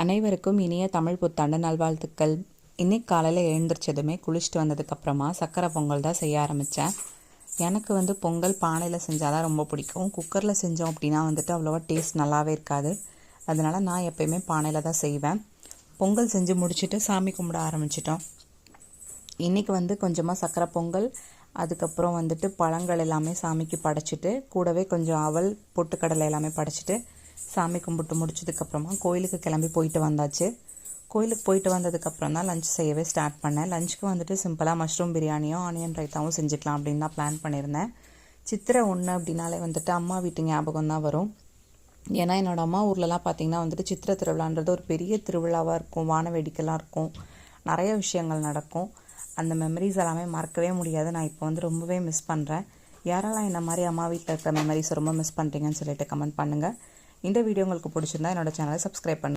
அனைவருக்கும் இனிய தமிழ் புத்தாண்டு நல்வாழ்த்துக்கள். இன்னைக்கு காலையில் எழுந்திரிச்சதுமே குளிச்சுட்டு வந்ததுக்கப்புறமா சக்கரை பொங்கல் தான் செய்ய ஆரம்பித்தேன். எனக்கு பொங்கல் பானையில் செஞ்சால் தான் ரொம்ப பிடிக்கும். குக்கரில் செஞ்சோம் அப்படின்னா அவ்வளோவா டேஸ்ட் நல்லாவே இருக்காது. அதனால் நான் எப்போயுமே பானையில் தான் செய்வேன். பொங்கல் செஞ்சு முடிச்சுட்டு சாமி கும்பிட ஆரம்பிச்சிட்டோம். இன்றைக்கி கொஞ்சமாக சக்கரை பொங்கல், அதுக்கப்புறம் பழங்கள் எல்லாமே சாமிக்கு படைச்சிட்டு, கூடவே கொஞ்சம் அவல் பொட்டுக்கடலை எல்லாமே படைச்சிட்டு சாமி கும்பிட்டு முடிச்சதுக்கப்புறமா கோயிலுக்கு கிளம்பி போயிட்டு வந்தாச்சு. கோயிலுக்கு போயிட்டு வந்ததுக்கப்புறம் தான் லஞ்ச் செய்யவே ஸ்டார்ட் பண்ணேன். லஞ்சுக்கு சிம்பிளாக மஷ்ரூம் பிரியாணியும் ஆனியன் ரைத்தாவும் செஞ்சுக்கலாம் அப்படின்னு தான் பிளான் பண்ணியிருந்தேன். சித்திரை 1 அப்படின்னாலே அம்மா வீட்டு ஞாபகம் தான் வரும். ஏன்னா என்னோடய அம்மா ஊர்லலாம் பார்த்திங்கன்னா சித்திரை திருவிழான்றது ஒரு பெரிய திருவிழாவாக இருக்கும். வான வேடிக்கைலாம் இருக்கும், நிறைய விஷயங்கள் நடக்கும். அந்த மெமரிஸ் எல்லாமே மறக்கவே முடியாது. நான் இப்போ ரொம்பவே மிஸ் பண்ணுறேன். யாரெல்லாம் இந்த மாதிரி அம்மா வீட்டில் இருக்கிற மெமரிஸ் ரொம்ப மிஸ் பண்ணுறீங்கன்னு சொல்லிட்டு கமெண்ட் பண்ணுங்கள். இந்த வீடியோ உங்களுக்கு பிடிச்சிருந்தா என்னோட சேனலை சப்ஸ்கிரைப் பண்ணுங்கள்.